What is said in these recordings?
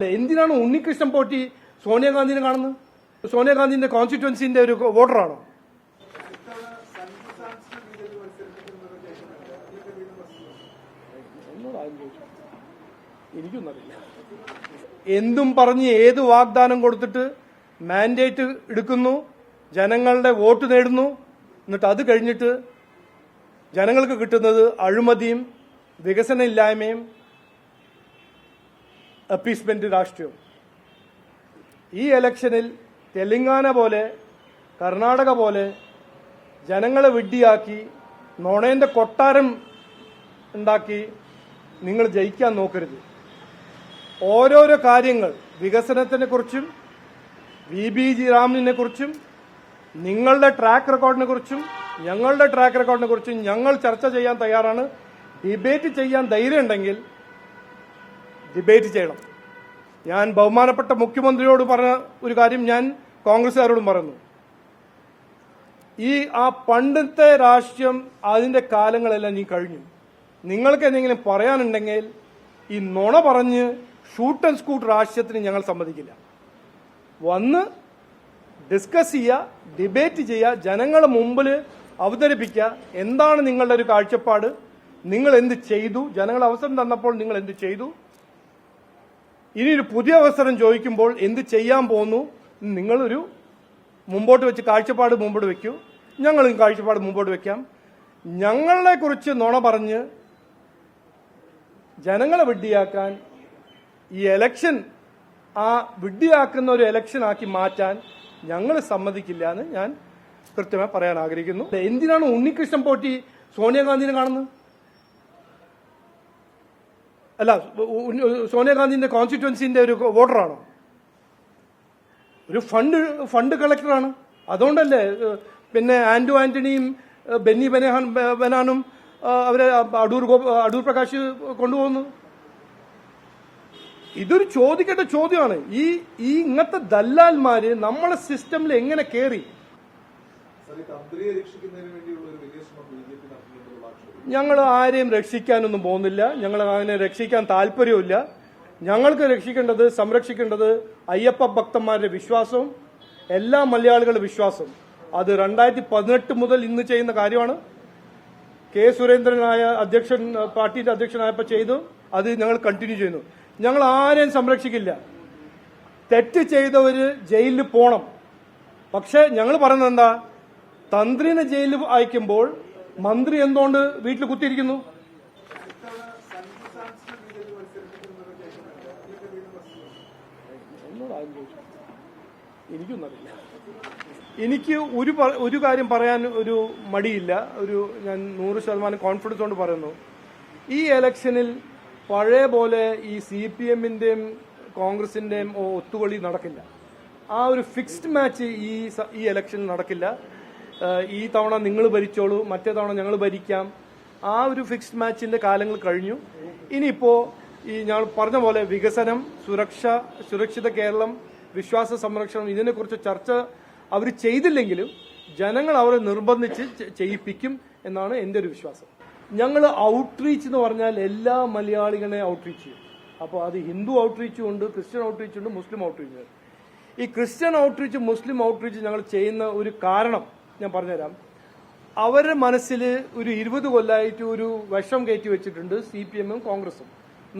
എന്തിനാണ് ഉണ്ണികൃഷ്ണൻ പോറ്റി സോണിയാഗാന്ധിനെ കാണുന്നത്? സോണിയാഗാന്ധിന്റെ കോൺസ്റ്റിറ്റ്യുവൻസിന്റെ ഒരു വോട്ടറാണോ? എനിക്കൊന്നറിയില്ല. എന്തും പറഞ്ഞ് ഏത് വാഗ്ദാനം കൊടുത്തിട്ട് മാൻഡേറ്റ് എടുക്കുന്നു, ജനങ്ങളുടെ വോട്ട് നേടുന്നു, എന്നിട്ട് അത് കഴിഞ്ഞിട്ട് ജനങ്ങൾക്ക് കിട്ടുന്നത് അഴിമതിയും വികസന ഇല്ലായ്മയും അപ്പീസ്മെന്റ് രാഷ്ട്രീയവും. ഈ ഇലക്ഷനിൽ തെലങ്കാന പോലെ കർണാടക പോലെ ജനങ്ങളെ വിഡ്ഢിയാക്കി നുണേന്റെ കൊട്ടാരം ഉണ്ടാക്കി നിങ്ങൾ ജയിക്കാൻ നോക്കരുത്. ഓരോരോ കാര്യങ്ങൾ വികസനത്തിനെ കുറിച്ചും VBG രാമനെ കുറിച്ചും നിങ്ങളുടെ ട്രാക്ക് റെക്കോർഡിനെ കുറിച്ചും ഞങ്ങളുടെ ട്രാക്ക് റെക്കോർഡിനെ കുറിച്ചും ഞങ്ങൾ ചർച്ച ചെയ്യാൻ തയ്യാറാണ്. ഡിബേറ്റ് ചെയ്യാൻ ധൈര്യം ഉണ്ടെങ്കിൽ ഡിബേറ്റ് ചെയ്യണം. ഞാൻ ബഹുമാനപ്പെട്ട മുഖ്യമന്ത്രിയോട് പറഞ്ഞ ഒരു കാര്യം ഞാൻ കോൺഗ്രസുകാരോടും പറയുന്നു. ആ പണ്ടത്തെ രാഷ്ട്രീയം അതിന്റെ കാലങ്ങളെല്ലാം നീ കഴിഞ്ഞു. നിങ്ങൾക്ക് എന്തെങ്കിലും പറയാനുണ്ടെങ്കിൽ ഈ നുണ പറഞ്ഞ് ഷൂട്ട് ആൻഡ് സ്കൂട്ട് രാഷ്ട്രീയത്തിന് ഞങ്ങൾ സമ്മതിക്കില്ല. വന്ന് ഡിസ്കസ് ചെയ്യുക, ഡിബേറ്റ് ചെയ്യുക, ജനങ്ങളുടെ മുമ്പിൽ അവതരിപ്പിക്കുക. എന്താണ് നിങ്ങളുടെ ഒരു കാഴ്ചപ്പാട്? നിങ്ങൾ എന്ത് ചെയ്തു? ജനങ്ങൾ അവസരം തന്നപ്പോൾ നിങ്ങൾ എന്ത് ചെയ്തു? ഇനി ഒരു പുതിയ അവസരം ചോദിക്കുമ്പോൾ എന്ത് ചെയ്യാൻ പോകുന്നു? നിങ്ങളൊരു മുമ്പോട്ട് വെച്ച് കാഴ്ചപ്പാട് മുമ്പോട്ട് വെക്കൂ. ഞങ്ങളും കാഴ്ചപ്പാട് മുമ്പോട്ട് വെക്കാം. ഞങ്ങളെ കുറിച്ച് നുണ പറഞ്ഞ് ജനങ്ങളെ വിഡ്ഢിയാക്കാൻ ഈ എലക്ഷൻ വിഡ്ഢിയാക്കുന്ന ഒരു എലക്ഷൻ ആക്കി മാറ്റാൻ ഞങ്ങൾ സമ്മതിക്കില്ല എന്ന് ഞാൻ കൃത്യമായി പറയാൻ ആഗ്രഹിക്കുന്നു. എന്തിനാണ് ഉണ്ണികൃഷ്ണൻ പോറ്റി സോണിയാഗാന്ധിനെ കാണുന്നത്? അല്ല, സോണിയാഗാന്ധിന്റെ കോൺസ്റ്റിറ്റ്യുവൻസിന്റെ ഒരു വോട്ടറാണോ? ഒരു ഫണ്ട് കളക്ടറാണ്. അതുകൊണ്ടല്ലേ പിന്നെ ആന്റണിയും ബെന്നി ബെനാനും അവരെ അടൂർ പ്രകാശ് കൊണ്ടുപോകുന്നു. ഇതൊരു ചോദിക്കേണ്ട ചോദ്യമാണ്. ഇങ്ങനത്തെ ദല്ലാൽമാര് നമ്മളെ സിസ്റ്റമിൽ എങ്ങനെ കയറി? ഞങ്ങൾ ആരെയും രക്ഷിക്കാനൊന്നും പോകുന്നില്ല. ഞങ്ങൾ അതിനെ രക്ഷിക്കാൻ താല്പര്യമില്ല. ഞങ്ങൾക്ക് സംരക്ഷിക്കേണ്ടത് അയ്യപ്പ ഭക്തന്മാരുടെ വിശ്വാസവും എല്ലാ മലയാളികളുടെ വിശ്വാസവും. അത് 2018 മുതൽ ഇന്ന് ചെയ്യുന്ന കാര്യമാണ്. കെ സുരേന്ദ്രനായ പാർട്ടിയുടെ അധ്യക്ഷനായപ്പോൾ ചെയ്തു. അത് ഞങ്ങൾ കണ്ടിന്യൂ ചെയ്യുന്നു. ഞങ്ങൾ ആരെയും സംരക്ഷിക്കില്ല. തെറ്റ് ചെയ്തവര് ജയിലിൽ പോണം. പക്ഷെ ഞങ്ങൾ പറയുന്നത് എന്താ? തന്ത്രിനെ ജയിലിൽ അയക്കുമ്പോൾ മന്ത്രി എന്തുകൊണ്ട് വീട്ടിൽ കുത്തിയിരിക്കുന്നു? എനിക്കൊന്നറിയില്ല. എനിക്ക് ഒരു കാര്യം പറയാൻ ഒരു മടിയില്ല. ഞാൻ 100% കോൺഫിഡൻസ് കൊണ്ട് പറയുന്നു. ഈ ഇലക്ഷനിൽ പഴയ പോലെ ഈ CPMന്റെയും കോൺഗ്രസിന്റെയും ഒത്തുകളി നടക്കില്ല. ആ ഒരു ഫിക്സ്ഡ് മാച്ച് ഈ ഇലക്ഷനിൽ നടക്കില്ല. ഈ തവണ നിങ്ങൾ ഭരിച്ചോളൂ, മറ്റേ തവണ ഞങ്ങൾ ഭരിക്കാം. ആ ഒരു ഫിക്സ്ഡ് മാച്ചിന്റെ കാലങ്ങൾ കഴിഞ്ഞു. ഇനിയിപ്പോ ഞങ്ങൾ പറഞ്ഞ പോലെ വികസനം, സുരക്ഷിത കേരളം, വിശ്വാസ സംരക്ഷണം, ഇതിനെക്കുറിച്ച് ചർച്ച അവർ ചെയ്തില്ലെങ്കിലും ജനങ്ങൾ അവരെ നിർബന്ധിച്ച് ചെയ്യിപ്പിക്കും എന്നാണ് എന്റെ ഒരു വിശ്വാസം. ഞങ്ങൾ ഔട്ട്റീച്ച് എന്ന് പറഞ്ഞാൽ എല്ലാ മലയാളികളെ ഔട്ട്റീച്ച് ചെയ്യും. അപ്പോൾ അത് ഹിന്ദു ഔട്ട്റീച്ചും ഉണ്ട്, ക്രിസ്ത്യൻ ഔട്ട്റീച്ച് ഉണ്ട്, മുസ്ലിം ഔട്ട്റീച്ച് ഉണ്ട്. ഈ ക്രിസ്ത്യൻ ഔട്ട്റീച്ച്, മുസ്ലിം ഔട്ട്റീച്ച് ഞങ്ങൾ ചെയ്യുന്ന ഒരു കാരണം ഞാൻ പറഞ്ഞുതരാം. അവരുടെ മനസ്സിൽ ഒരു 20 കൊല്ലമായിട്ട് ഒരു വിഷം കയറ്റി വെച്ചിട്ടുണ്ട് CPMും കോൺഗ്രസും.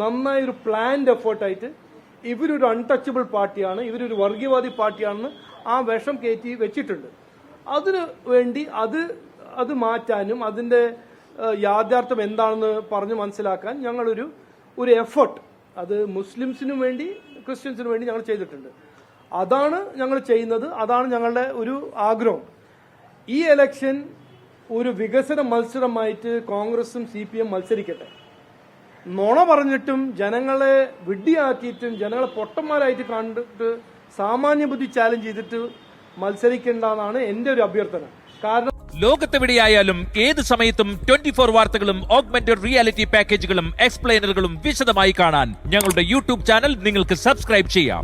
നന്നായി ഒരു പ്ലാൻഡ് എഫേർട്ടായിട്ട് ഇവരൊരു അൺടച്ചബിൾ പാർട്ടിയാണ്, ഇവരൊരു വർഗീയവാദി പാർട്ടിയാണെന്ന് ആ വിഷം കയറ്റി വെച്ചിട്ടുണ്ട്. അതിനു വേണ്ടി അത് മാറ്റാനും അതിന്റെ യാഥാർത്ഥ്യം എന്താണെന്ന് പറഞ്ഞു മനസ്സിലാക്കാൻ ഞങ്ങളൊരു എഫേർട്ട് അത് മുസ്ലിംസിനും വേണ്ടി ക്രിസ്ത്യൻസിനും വേണ്ടി ഞങ്ങൾ ചെയ്തിട്ടുണ്ട്. അതാണ് ഞങ്ങൾ ചെയ്യുന്നത്. അതാണ് ഞങ്ങളുടെ ഒരു ആഗ്രഹം. ഈ ഇലക്ഷൻ ഒരു വികസന മത്സരമായിട്ട് കോൺഗ്രസും CPM മത്സരിക്കട്ടെ. നുണ പറഞ്ഞിട്ടും ജനങ്ങളെ വിഡ്ഢിയാക്കിയിട്ടും ജനങ്ങളെ പൊട്ടന്മാരായിട്ട് കണ്ടിട്ട് സാമാന്യ ബുദ്ധി ചാലഞ്ച് ചെയ്തിട്ട് മത്സരിക്കേണ്ടെന്നാണ് എന്റെ ഒരു അഭ്യർത്ഥന. കാരണം ലോകത്തെവിടെയായാലും ഏത് സമയത്തും 24 വാർത്തകളും ഓഗ്മെന്റഡ് റിയാലിറ്റി പാക്കേജുകളും എക്സ്പ്ലെയിനറുകളും വിശദമായി കാണാൻ ഞങ്ങളുടെ YouTube ചാനൽ നിങ്ങൾക്ക് സബ്സ്ക്രൈബ് ചെയ്യാം.